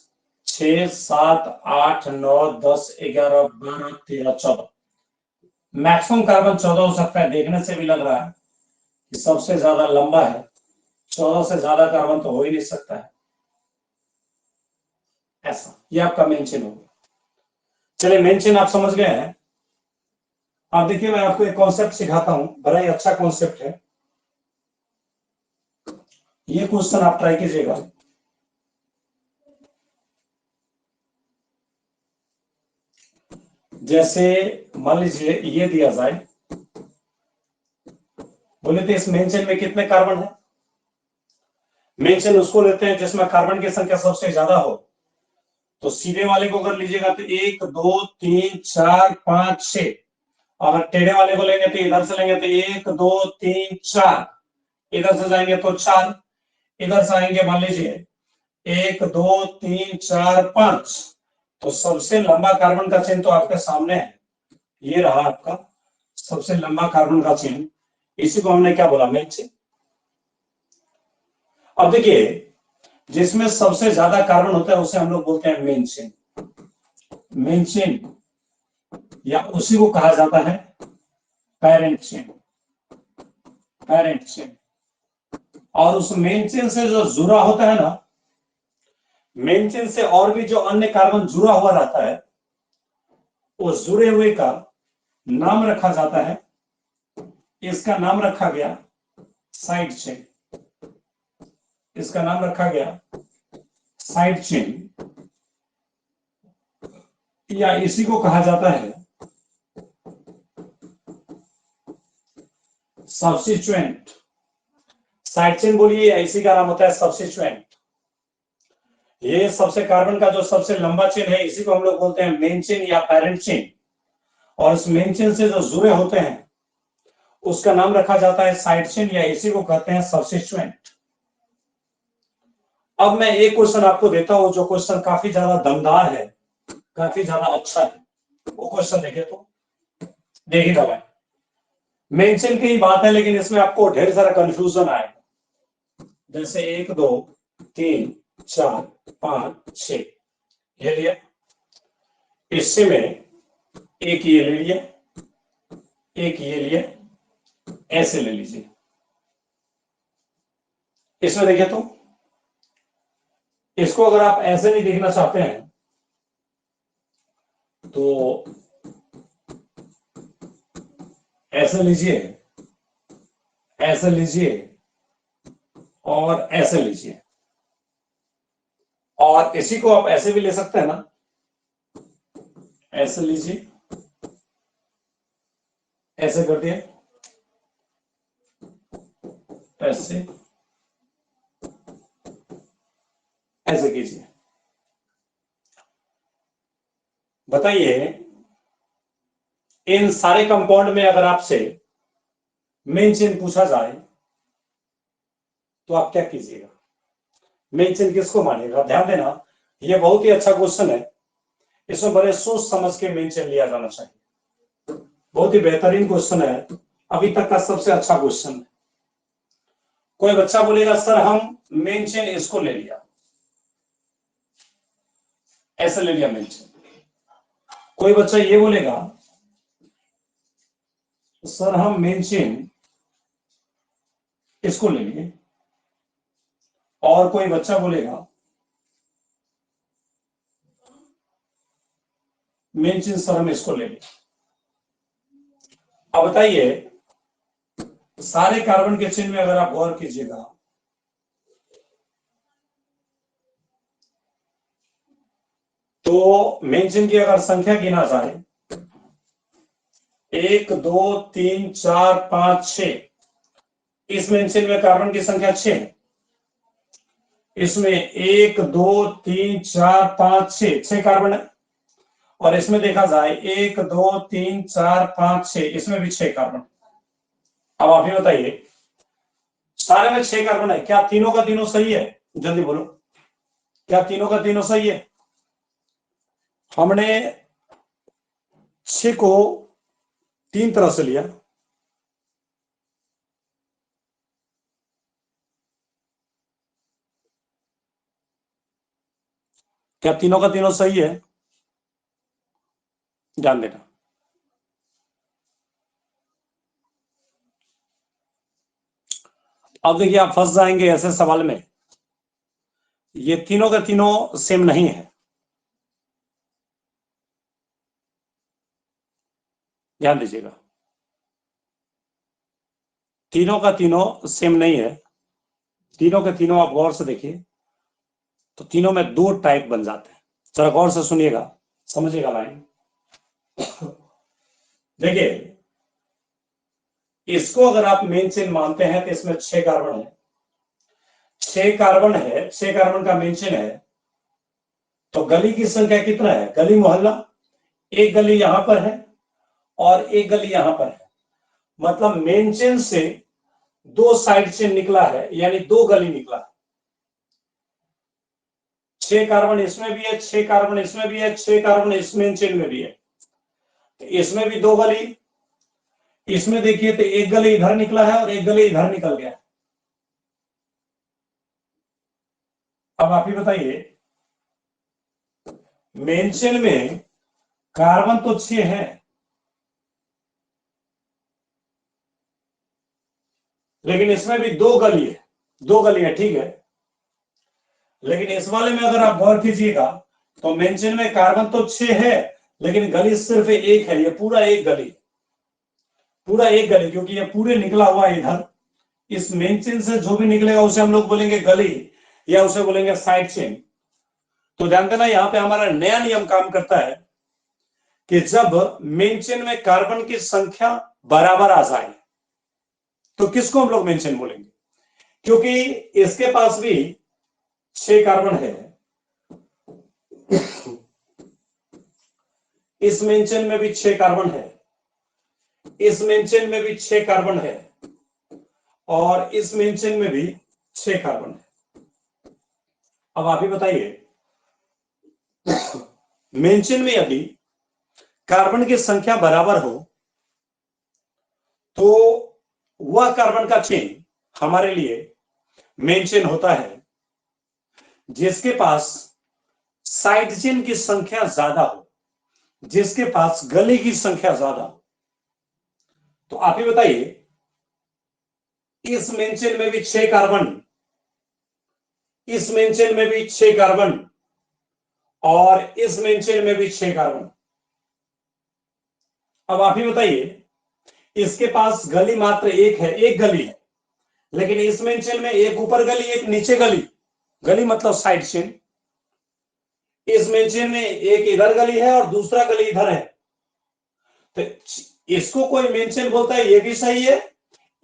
6 7 8 9 10 11 12 13 14, मैक्सिमम कार्बन 14 हो सकता है। देखने से भी लग रहा है कि सबसे ज्यादा लंबा है, 14 से ज्यादा कार्बन तो हो ही नहीं सकता है। ऐसा ये आपका मेन चेन होगा। चलिए मेन चेन आप समझ गए हैं। आप देखिए मैं आपको एक कॉन्सेप्ट सिखाता हूं, बड़ा ही अच्छा कॉन्सेप्ट है। ये क्वेश्चन आप ट्राई कीजिएगा। जैसे मान लीजिए ये दिया जाए, बोले थे इस मेन चेन में कितने कार्बन है? मेन चेन उसको लेते हैं जिसमें कार्बन की संख्या सबसे ज्यादा हो। तो सीधे वाले को अगर लीजिएगा तो 1 2 3 4 5 6, और टेढ़े वाले को लेंगे तो इधर से लेंगे तो 1 2 3 4, इधर से जाएंगे तो 4, इधर से आएंगे मान लीजिए 1 2 3 4 5। तो सबसे लंबा कार्बन का चेन तो आपके सामने है, ये रहा आपका सबसे लंबा कार्बन का चेन। इसी को हमने क्या बोला? Main chain. अब देखिए जिसमें सबसे ज्यादा कार्बन होता है उसे हम लोग बोलते हैं मेन चेन। मेन चेन या उसी को कहा जाता है पेरेंट चेन, पेरेंट चेन। और उस मेन चेन से जो जुड़ा होता है ना, मेन चेन से और भी जो अन्य कार्बन जुड़ा हुआ रहता है, उस जुड़े हुए का नाम रखा जाता है, इसका नाम रखा गया साइड चेन, इसका नाम रखा गया साइड चेन, या इसी को कहा जाता है सब्स्टिट्यूएंट। साइड चेन बोलिए या इसी का नाम होता है सब्स्टिट्यूएंट। ये सबसे कार्बन का जो सबसे लंबा चेन है इसी को हम लोग बोलते हैं मेन चेन या पेरेंट चेन। और इस मेन चेन से जो जुड़े होते हैं उसका नाम रखा जाता है साइड चेन, या इसी को कहते हैं सब्स्टिट्यूएंट। अब मैं एक क्वेश्चन आपको देता हूं जो क्वेश्चन काफी ज्यादा दमदार है, काफी ज्यादा अच्छा है। वो क्वेश्चन देखे तो देखिएगा भाई, मेन चेन की ही बात है लेकिन इसमें आपको ढेर सारा कंफ्यूजन आएगा। जैसे 1 2 3 4 5 6 ये लिया, इससे में एक ये ले लिया, एक ये लिया, ऐसे ले लीजिए। इसमें देखिए तो इसको अगर आप ऐसे नहीं देखना चाहते हैं तो ऐसे लीजिए, ऐसे लीजिए और ऐसे लीजिए, और इसी को आप ऐसे भी ले सकते हैं ना, ऐसे लीजिए, ऐसे कर दिया, ऐसे, ऐसे कीजिए। बताइए इन सारे कंपाउंड में अगर आपसे मेन चेन पूछा जाए तो आप क्या कीजिएगा? मेन चेन किसको मानेगा? ध्यान देना, ये बहुत ही अच्छा क्वेश्चन है, इसमें बड़े सोच समझ के मेन चेन लिया जाना चाहिए। बहुत ही बेहतरीन क्वेश्चन है, अभी तक का सबसे अच्छा क्वेश्चन है। कोई बच्चा बोलेगा सर हम मेन चेन इसको ले लिया, ऐसे ले लिया मेन चेन। कोई बच्चा ये बोलेगा सर हम मेन चेन इसको ले लिए, और कोई बच्चा बोलेगा मेन चेन सर हम इसको ले लिया। अब बताइए, सारे कार्बन के चेन में अगर आप गौर कीजिएगा तो मेन चेन की अगर संख्या गिना जाए 1 2 3 4 5 6, इस मेन चेन में कार्बन की संख्या 6 है। इसमें 1 2 3 4 5 6 कार्बन है, और इसमें देखा जाए 1 2 3 4 5 6, इसमें भी 6 कार्बन। अब आप ही बताइए, सारे में 6 कार्बन है, क्या तीनों का तीनों सही है? जल्दी बोलो, क्या तीनों का तीनों सही है? हमने 6 को 3 तरह से लिया, क्या तीनों का तीनों सही है? ध्यान देना। अब देखिए, आप फंस जाएंगे ऐसे सवाल में, ये तीनों का तीनों सेम नहीं है। ध्यान दीजिएगा, तीनों का तीनों सेम नहीं है। तीनों के तीनों आप गौर से देखिए तो तीनों में 2 टाइप बन जाते हैं। जरा गौर से सुनिएगा, समझिएगा लाइन। देखिए, इसको अगर आप मेन चेन मानते हैं तो इसमें 6 कार्बन है, 6 कार्बन है, 6 कार्बन का मेन चेन है, तो गली की संख्या कितना है? गली मोहल्ला, एक गली यहां पर है और एक गली यहां पर है, मतलब मेन चेन से 2 साइड चेन निकला है, यानी 2 गली निकला है। 6 कार्बन इसमें भी है, 6 कार्बन इसमें भी है, 6 कार्बन इस मेन चेन में भी है, तो इसमें भी 2 गली। इसमें देखिए तो एक गली इधर निकला है और एक गली इधर निकल गया। अब आप ही बताइए, मेन चेन में कार्बन तो 6 है, लेकिन इसमें भी 2 गली है, 2 गली है, ठीक है। लेकिन इस वाले में अगर आप गौर कीजिएगा तो मेन चेन में कार्बन तो 6 है, लेकिन गली सिर्फ एक है, ये पूरा एक गली, पूरा एक गली, क्योंकि ये पूरे निकला हुआ है इधर। इस मेन चेन से जो भी निकलेगा उसे हम लोग बोलेंगे गली, या उसे बोलेंगे साइड चेन। तो ध्यान देना, यहां पे हमारा नया नियम काम करता है कि जब मेन चेन में कार्बन की संख्या बराबर आ जाए तो किसको हम लोग मेन चेन बोलेंगे? क्योंकि इसके पास भी 6 कार्बन है, इस मेन चेन में भी 6 कार्बन है, इस मेन चेन में भी 6 कार्बन है, और इस मेन चेन में भी 6 कार्बन है। अब आप ही बताइए, मेन चेन में यदि कार्बन की संख्या बराबर हो तो वह कार्बन का चेन हमारे लिए मेन चेन होता है जिसके पास साइड चेन की संख्या ज्यादा हो, जिसके पास गली की संख्या ज्यादा हो। तो आप ही बताइए, इस मेन चेन में भी 6 कार्बन, इस मेन चेन में भी 6 कार्बन, और इस मेन चेन में भी 6 कार्बन। अब आप ही बताइए, इसके पास गली मात्र एक है, एक गली है, लेकिन इस मेन चेन में एक ऊपर गली एक नीचे गली, गली मतलब साइड चेन। इस मेन चेन में एक इधर गली है और दूसरा गली इधर है, तो इसको कोई मेन चेन बोलता है ये भी सही है,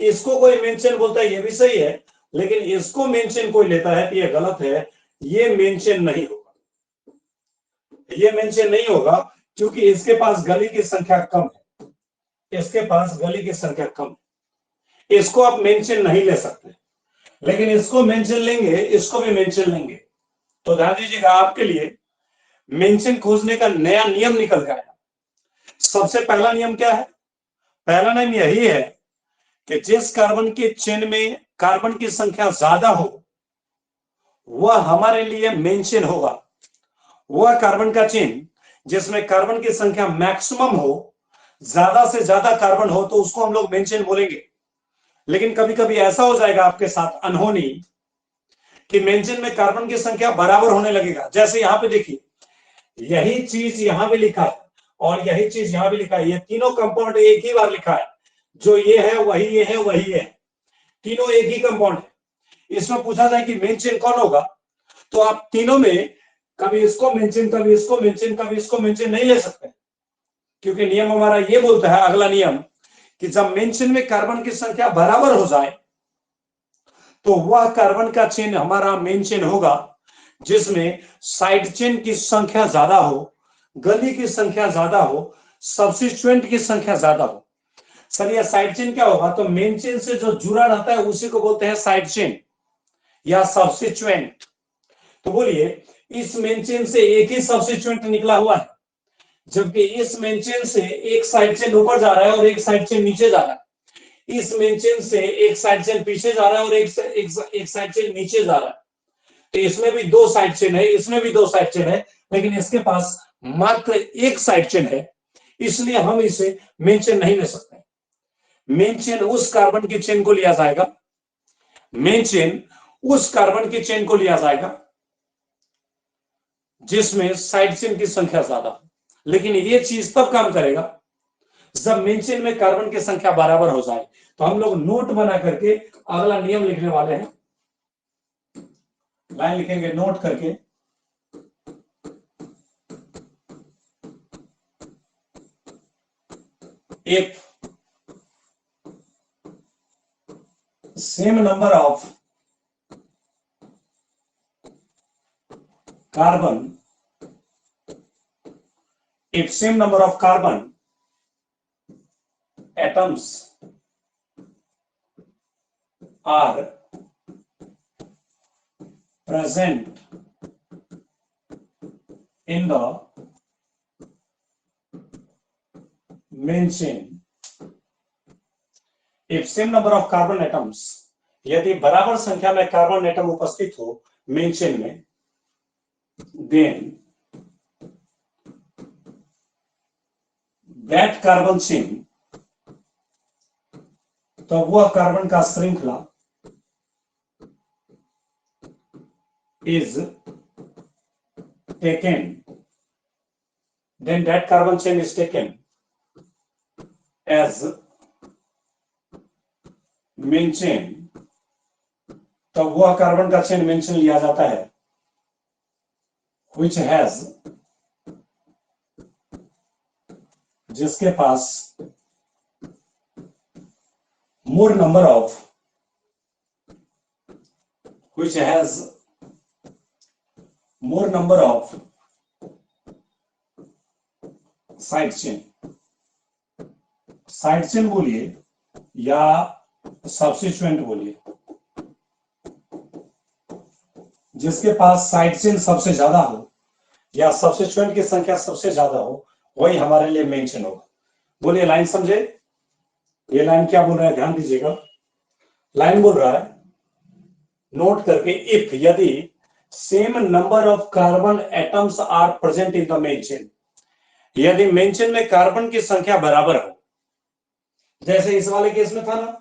इसको कोई मेन चेन बोलता है ये भी सही है, लेकिन इसको मेन चेन कोई लेता है तो ये गलत है, ये मेन चेन नहीं होगा, ये मेन चेन नहीं होगा, क्योंकि इसके पास गली की संख्या कम है, इसके पास गली की संख्या कम है, इसको आप मेन चेन नहीं ले सकते। लेकिन इसको मेंशन लेंगे, इसको भी मेंशन लेंगे। तो ध्यान दीजिएगा, आपके लिए मेंशन खोजने का नया नियम निकल गया। सबसे पहला नियम क्या है? पहला नियम यही है कि जिस कार्बन के चेन में कार्बन की संख्या ज्यादा हो वह हमारे लिए मेंशन होगा। वह कार्बन का चेन जिसमें कार्बन की संख्या मैक्सिमम हो, ज्यादा से ज्यादा कार्बन हो, तो उसको हम लोग मेंशन बोलेंगे। लेकिन कभी कभी ऐसा हो जाएगा आपके साथ अनहोनी कि मेंशन में कार्बन की संख्या बराबर होने लगेगा। जैसे यहां पे देखिए, यही चीज यहां भी लिखा है और यही चीज यहां भी लिखा है। ये तीनों कंपाउंड एक ही बार लिखा है। जो ये है वही ये है वही है, तीनों एक ही कंपाउंड है। इसमें पूछा जाए कि मेन चेन कौन होगा, तो आप तीनों में कभी इसको मेंशन, कभी इसको मेंशन, कभी इसको मेंशन नहीं ले सकते, क्योंकि नियम हमारा ये बोलता है, अगला नियम, कि जब मेंशन में कार्बन की संख्या बराबर हो जाए तो वह कार्बन का चेन हमारा मेन चेन होगा जिसमें साइड चेन की संख्या ज्यादा हो, गली की संख्या ज्यादा हो, सब्स्टिट्यूएंट की संख्या ज्यादा हो। सर यह साइड चेन क्या होगा? तो मेन चेन से जो जुड़ा रहता है उसी को बोलते हैं साइड चेन या सब्स्टिट्यूएंट। तो बोलिए, इस मेन चेन से एक ही सब्स्टिट्यूएंट निकला हुआ है, जबकि इस मेन चेन से एक साइड चेन ऊपर जा रहा है और एक साइड चेन नीचे जा रहा है। इस मेन चेन से एक साइड चेन पीछे जा रहा है और एक साइड चेन नीचे जा रहा है। तो इसमें भी दो साइड चेन है, इसमें भी दो साइड चेन है, लेकिन इसके पास मात्र एक साइड चेन है, इसलिए हम इसे मेन चेन नहीं ले सकते। मेन चेन उस कार्बन की चेन को लिया जाएगा, मेन चेन उस कार्बन की चेन को लिया जाएगा जिसमें साइड चेन की संख्या ज्यादा हो। लेकिन ये चीज तब काम करेगा जब मेन चेन में कार्बन की संख्या बराबर हो जाए। तो हम लोग नोट बना करके अगला नियम लिखने वाले हैं। लाइन लिखेंगे नोट करके, if same number of carbon, if same number of carbon atoms are present in the main chain, if same number of carbon atoms, यदि बराबर संख्या में कार्बन एटम उपस्थित हो मेन चेन में, then that carbon chain, तो वह कार्बन का श्रृंखला is taken, then that carbon chain is taken as main chain, तो वह कार्बन का चेन मेन चेन लिया जाता है which has, जिसके पास more number of, which has more number of side chain. Side chain बोलिए या सब्स्टिट्यूएंट बोलिए, जिसके पास साइड चेन सबसे ज्यादा हो या सब्स्टिट्यूएंट की संख्या सबसे ज्यादा हो वही हमारे लिए मेन चेन होगा। बोलिए, लाइन समझे? ये लाइन क्या बोल रहा है, ध्यान दीजिएगा। लाइन बोल रहा है नोट करके, इफ, यदि same number of carbon atoms are present in the main chain, यदि मेन चेन में कार्बन की संख्या बराबर हो, जैसे इस वाले केस में था ना,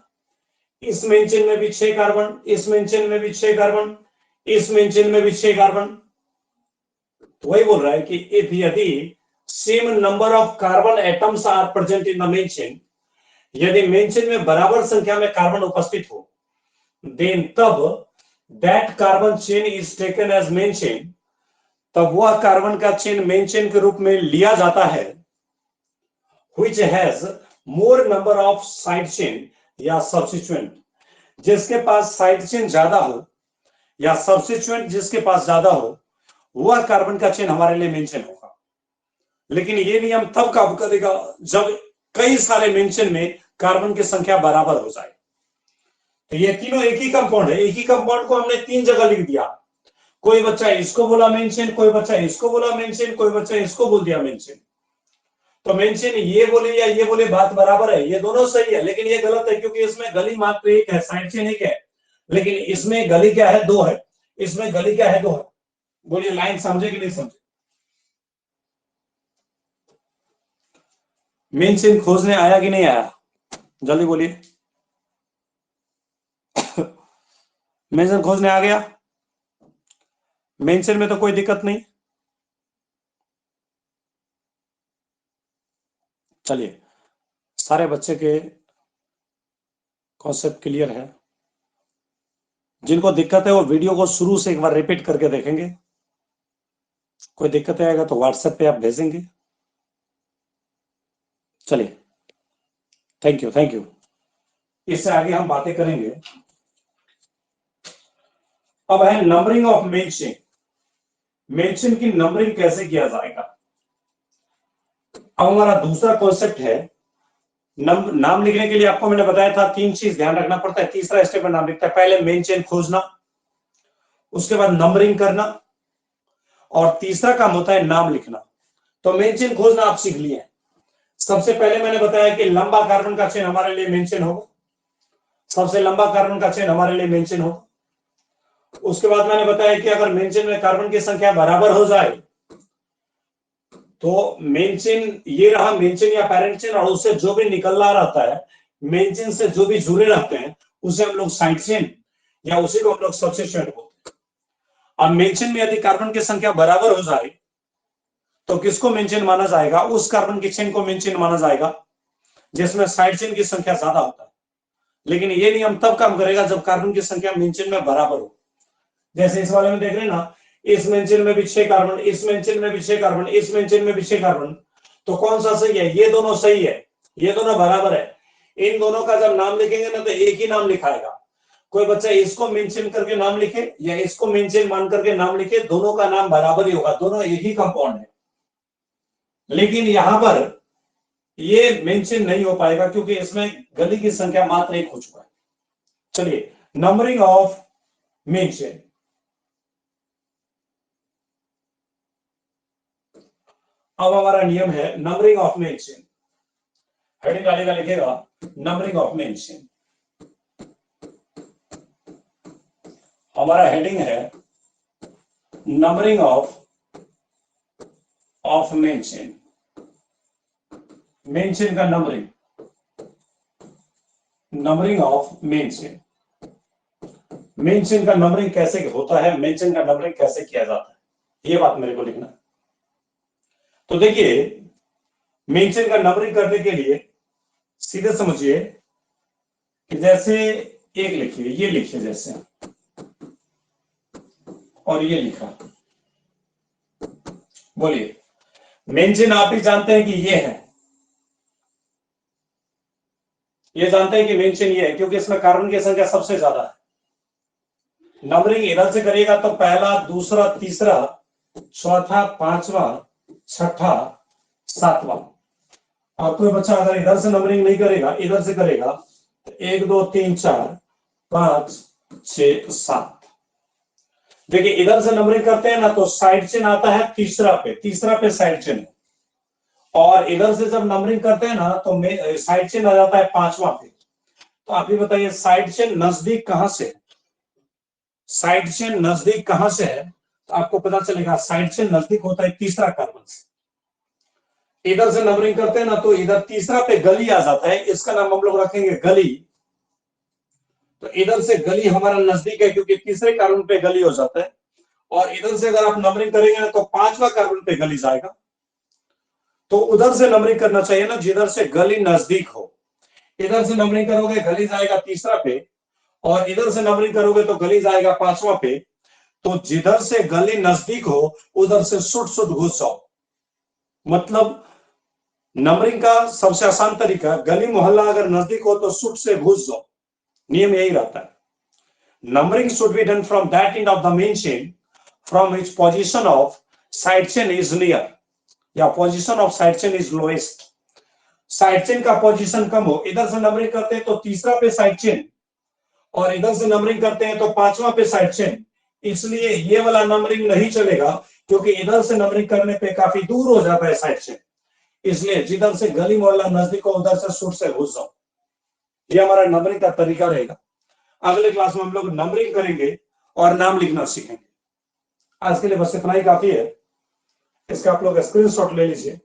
इस मेन चेन में भी 6 कार्बन, इस मेन चेन में भी 6 कार्बन, इस मेन चेन में भी 6 कार्बन। तो वही बोल रहा है कि इफ, यदि same number of carbon atoms are present in the main chain, यदि मेन चेन में बराबर संख्या में कार्बन उपस्थित हो, देन तब that carbon chain is taken as main chain, तब वह कार्बन का चेन मेन चेन के रूप में लिया जाता है which has more number of side chain या सब्स्टिट्यूएंट, जिसके पास साइड चेन ज्यादा हो या सब्स्टिट्यूएंट जिसके पास ज्यादा हो, वह कार्बन का चेन हमारे लिए मेन चेन होगा। लेकिन ये नियम तब काम करेगा जब कई सारे मेन चेन में कार्बन की संख्या बराबर हो जाए। तो ये तीनों एक ही कंपाउंड है, एक ही कंपाउंड को हमने 3 जगह लिख दिया। कोई बच्चा इसको बोला मेन चेन, कोई बच्चा इसको बोला मेन चेन, कोई बच्चा इसको बोल दिया मेन चेन। तो मेन चेन ये बोले या ये बोले बात बराबर है, ये दोनों सही है, लेकिन ये गलत है क्योंकि इसमें गली मात्र एक है, साइड चेन एक है, लेकिन इसमें गली क्या है, 2 है। इसमें गली क्या है, 2 है। बोलिए लाइन समझे कि नहीं समझे? मेन चेन खोजने आया कि नहीं आया, जल्दी बोलिए। मेन चेन खोजने आ गया? मेन चेन में तो कोई दिक्कत नहीं। चलिए, सारे बच्चे के कॉन्सेप्ट क्लियर है। जिनको दिक्कत है वो वीडियो को शुरू से एक बार रिपीट करके देखेंगे। कोई दिक्कत आएगा तो व्हाट्सएप पे आप भेजेंगे। चलिए, थैंक यू, थैंक यू। इससे आगे हम बातें करेंगे। अब है numbering of main chain. Main chain की नंबरिंग कैसे किया जाएगा। अब हमारा दूसरा कॉन्सेप्ट है नाम लिखने के लिए आपको मैंने बताया था 3 चीज ध्यान रखना पड़ता है। तीसरा स्टेप में नाम लिखता है, पहले मेन चेन खोजना, उसके बाद नंबरिंग करना, और तीसरा काम होता है नाम लिखना। तो मेन चेन खोजना आप सीख लिए। सबसे पहले मैंने बताया कि लंबा कार्बन का चेन हमारे लिए मेन चेन होगा, सबसे लंबा कार्बन का चेन हमारे लिए मेन चेन होगा। उसके बाद मैंने बताया कि अगर मेन चेन में कार्बन की संख्या बराबर हो जाए तो मेन चेन ये रहा मेन चेन या पैरेंट चेन, और उससे जो भी निकलना रहता है, मेन चेन से जो भी जुड़े रहते हैं उसे हम लोग साइड चेन या उसी को हम लोग सबस्टिट्यूएंट बोलते हैं। अब मेन चेन में यदि कार्बन की संख्या बराबर हो जाए तो किसको मेन चेन माना जाएगा, उस कार्बन की चेन को मेन चेन माना जाएगा जिसमें साइड चेन की संख्या ज्यादा होता है। लेकिन ये नियम तब काम करेगा जब कार्बन की संख्या मेन चेन में बराबर हो। जैसे इस वाले में देख रहे हैं ना, इस मेन चेन में भी 6 कार्बन, इस मेन चेन में भी 6 कार्बन, इस मेन चेन में भी 6 कार्बन, तो कौन सा सही है, ये दोनों सही है, ये दोनों बराबर है। इन दोनों का जब नाम लिखेंगे ना तो एक ही नाम लिखाएगा। कोई बच्चा इसको मेन चेन करके नाम लिखे या इसको मेन चेन मान करके नाम लिखे, दोनों का नाम बराबर ही होगा, दोनों एक ही कंपाउंड है। लेकिन यहां पर ये मेन चेन नहीं हो पाएगा क्योंकि इसमें गली की संख्या मात्र 1 हो चुका है। चलिए, नंबरिंग ऑफ मेन चेन। अब हमारा नियम है numbering of main chain. Heading डालेगा, लिखेगा नंबरिंग ऑफ मेन चेन। हमारा हेडिंग है numbering of main chain. Main chain का numbering of main chain. Main chain का नंबरिंग कैसे होता है, मेन चेन का नंबरिंग कैसे किया जाता है, ये बात मेरे को लिखना। तो देखिए, मेन चेन का नंबरिंग करने के लिए सीधे समझिए कि जैसे एक लिखिए, ये लिखिए जैसे, और ये लिखा। बोलिए, मेन चेन आप ही जानते हैं कि ये है, ये जानते हैं कि मेन चेन ये है क्योंकि इसमें कार्बन की संख्या सबसे ज्यादा है। नंबरिंग इधर से करिएगा तो पहला, दूसरा, तीसरा, चौथा, पांचवा, छठा, सातवां। और कोई बच्चा अगर इधर से नंबरिंग नहीं करेगा, इधर से करेगा तो 1 2 3 4 5 6 7। देखिए, इधर से नंबरिंग करते हैं ना तो साइड चेन आता है तीसरा पे साइड चेन, और इधर से जब नंबरिंग करते हैं ना तो साइड चेन आ जाता है 5वां पे। तो आप ही बताइए, साइड चेन नजदीक कहां से है, साइड चेन नजदीक कहां से है, तो आपको पता चलेगा साइड चेन नजदीक होता है तीसरा कार्बन से। इधर से नंबरिंग करते हैं ना तो इधर तीसरा पे गली आ जाता है, इसका नाम हम लोग रखेंगे गली। तो इधर से गली हमारा नजदीक है क्योंकि तीसरे कार्बन पे गली हो जाता है, और इधर से अगर आप नंबरिंग करेंगे ना तो 5वां कार्बन पे गली जाएगा। तो उधर से नंबरिंग करना चाहिए ना जिधर से गली नजदीक हो। इधर से नंबरिंग करोगे गली जाएगा तीसरा पे, और इधर से नंबरिंग करोगे तो गली जाएगा 5वां पे। तो जिधर से गली नजदीक हो उधर से सुट घुस जाओ। मतलब नंबरिंग का सबसे आसान तरीका, गली मोहल्ला अगर नजदीक हो तो सुट से घुस जाओ, नियम यही रहता है। Numbering should be done from that end of the main chain from which position of side chain is near, या position of side chain is lowest. Side chain का पोजीशन कम हो, इधर से नंबरिंग करते हैं तो तीसरा पे साइड चेन और इधर से नंबरिंग करते हैं तो 5वां पे साइड चेन, इसलिए ये वाला नंबरिंग नहीं चलेगा, क्योंकि इधर से नंबरिंग करने पे काफी दूर हो जाता है साइड चेन। इसलिए जिधर से गली मोहल्ला नजदीक हो उधर से सुर से घुस जाओ। ये हमारा नंबरिंग का तरीका रहेगा। अगले क्लास में हम लोग नंबरिंग करेंगे और नाम लिखना सीखेंगे। आज के लिए बस इतना ही काफी है। इसका आप लोग स्क्रीनशॉट ले लीजिए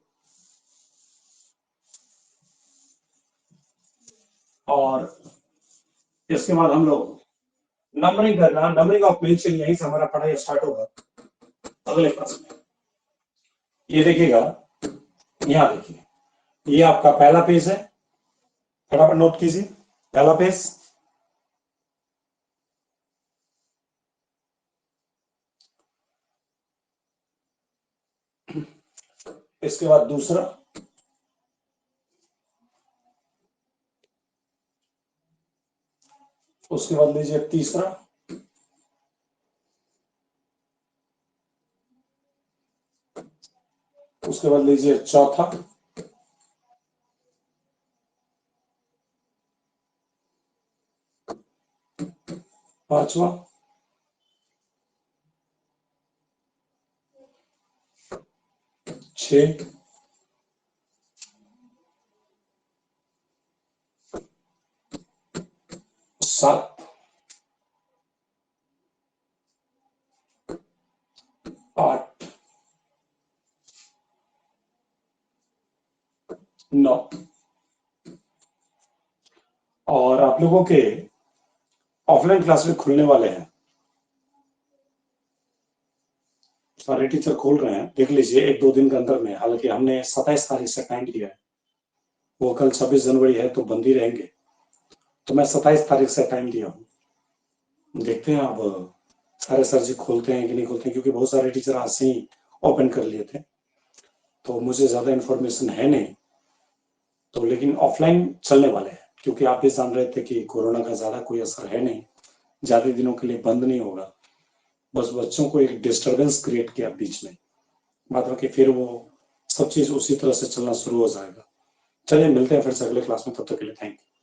और इसके बाद हम लोग नंबरिंग करना, नंबरिंग ऑफ मेंशन, यहीं से हमारा पढ़ाई स्टार्ट होगा अगले क्लास में। ये देखिएगा, यहां देखिए, ये आपका पहला पेज है, फटाफट नोट कीजिए। पहला पेज, इसके बाद दूसरा, उसके बाद लीजिए तीसरा, उसके बाद लीजिए चौथा, पांचवा, छह, सात, आठ, 9। और आप लोगों के ऑफलाइन क्लास भी खुलने वाले हैं, सारे टीचर खोल रहे हैं, देख लीजिए 1-2 दिन के अंदर में। हालांकि हमने 27 तारीख से टाइम दिया है, वो कल 26 जनवरी है तो बंद ही रहेंगे, तो मैं 27 तारीख से टाइम दिया हूँ। देखते हैं अब सारे सर जी खोलते हैं कि नहीं खोलते हैं, क्योंकि बहुत सारे टीचर आज से ही ओपन कर लिए थे, तो मुझे ज्यादा इन्फॉर्मेशन है नहीं। तो लेकिन ऑफलाइन चलने वाले हैं, क्योंकि आप भी जान रहे थे कि कोरोना का ज्यादा कोई असर है नहीं, ज्यादा दिनों के लिए बंद नहीं होगा, बस बच्चों को एक डिस्टरबेंस क्रिएट किया बीच में, बाद बाकी फिर वो सब चीज उसी तरह से चलना शुरू हो जाएगा। चलिए मिलते हैं फिर से अगले क्लास में, तब तक के लिए थैंक यू।